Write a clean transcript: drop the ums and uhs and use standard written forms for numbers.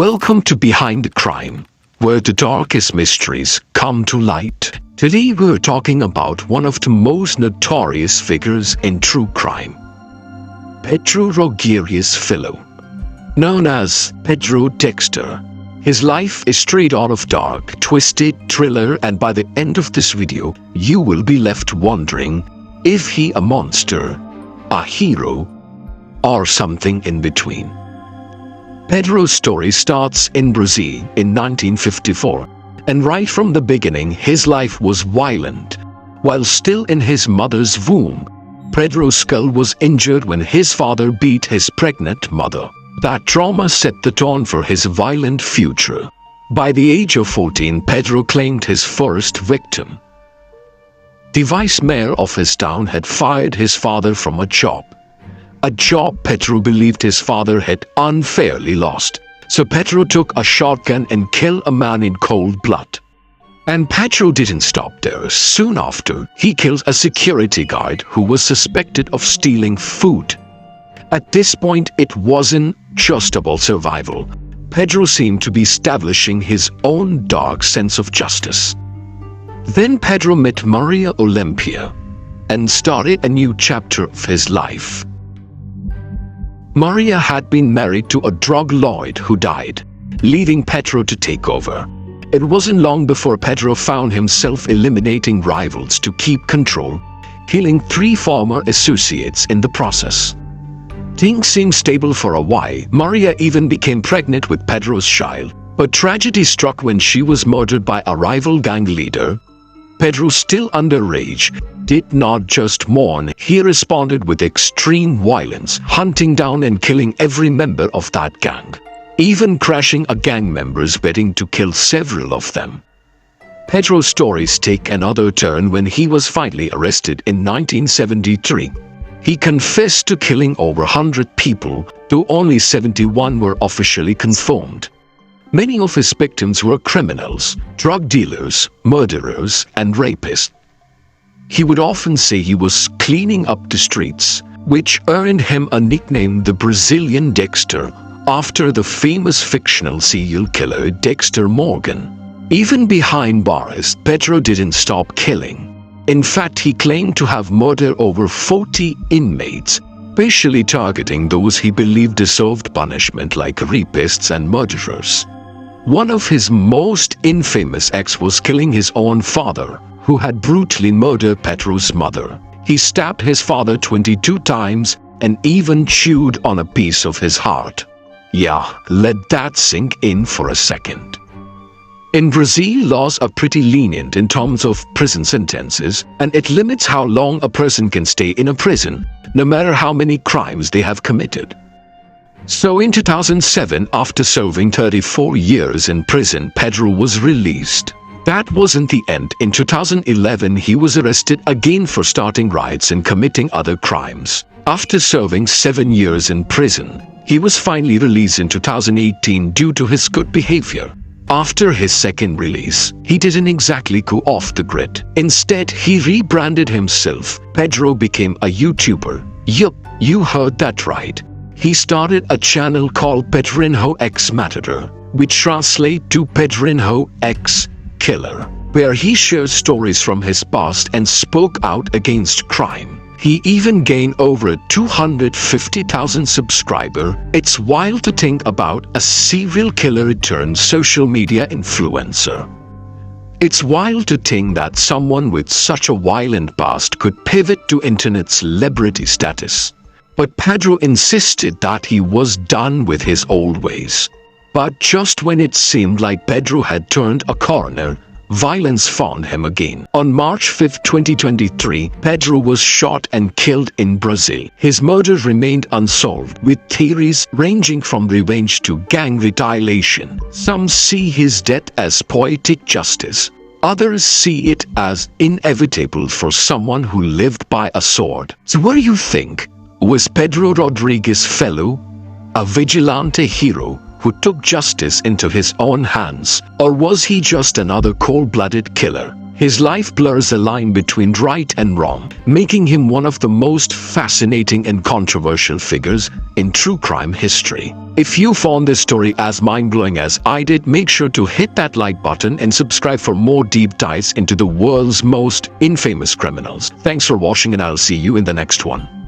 Welcome to Behind the Crime, where the darkest mysteries come to light. Today we're talking about one of the most notorious figures in true crime. Pedro Rodrigues Filho, known as Pedro Dexter. His life is straight out of dark, twisted thriller, and by the end of this video, you will be left wondering if he a monster, a hero, or something in between. Pedro's story starts in Brazil in 1954, and right from the beginning his life was violent. While still in his mother's womb, Pedro's skull was injured when his father beat his pregnant mother. That trauma set the tone for his violent future. By the age of 14, Pedro claimed his first victim. The vice mayor of his town had fired his father from a job Pedro believed his father had unfairly lost. So Pedro took a shotgun and killed a man in cold blood. And Pedro didn't stop there. Soon after, he killed a security guard who was suspected of stealing food. At this point, it wasn't just about survival. Pedro seemed to be establishing his own dark sense of justice. Then Pedro met Maria Olympia and started a new chapter of his life. Maria had been married to a drug lord who died, leaving Pedro to take over. It wasn't long before Pedro found himself eliminating rivals to keep control, killing 3 former associates in the process. Things seemed stable for a while. Maria even became pregnant with Pedro's child, but tragedy struck when she was murdered by a rival gang leader. Pedro, still under rage, did not just mourn, he responded with extreme violence, hunting down and killing every member of that gang, even crashing a gang member's wedding to kill several of them. Pedro's stories take another turn when he was finally arrested in 1973. He confessed to killing over 100 people, though only 71 were officially confirmed. Many of his victims were criminals, drug dealers, murderers, and rapists. He would often say he was cleaning up the streets, which earned him a nickname, the Brazilian Dexter, after the famous fictional serial killer Dexter Morgan. Even behind bars, Pedro didn't stop killing. In fact, he claimed to have murdered over 40 inmates, especially targeting those he believed deserved punishment like rapists and murderers. One of his most infamous acts was killing his own father, who had brutally murdered Pedro's mother. He stabbed his father 22 times and even chewed on a piece of his heart. Yeah, let that sink in for a second. In Brazil, laws are pretty lenient in terms of prison sentences, and it limits how long a person can stay in a prison, no matter how many crimes they have committed. So in 2007, after serving 34 years in prison, Pedro was released. That wasn't the end. In 2011, he was arrested again for starting riots and committing other crimes. After serving 7 years in prison, he was finally released in 2018 due to his good behavior. After his second release, he didn't exactly go off the grid. Instead, he rebranded himself. Pedro became a YouTuber. Yup, you heard that right. He started a channel called Pedrinho X Matador, which translates to Pedrinho X Killer, where he shared stories from his past and spoke out against crime. He even gained over 250,000 subscribers. It's wild to think about a serial killer turned social media influencer. It's wild to think that someone with such a violent past could pivot to internet celebrity status. But Pedro insisted that he was done with his old ways. But just when it seemed like Pedro had turned a corner, violence found him again. On March 5, 2023, Pedro was shot and killed in Brazil. His murder remained unsolved, with theories ranging from revenge to gang retaliation. Some see his death as poetic justice. Others see it as inevitable for someone who lived by a sword. So what do you think? Was Pedro Rodrigues Filho a vigilante hero who took justice into his own hands, or was he just another cold-blooded killer? His life blurs a line between right and wrong, making him one of the most fascinating and controversial figures in true crime history. If you found this story as mind-blowing as I did, make sure to hit that like button and subscribe for more deep dives into the world's most infamous criminals. Thanks for watching, and I'll see you in the next one.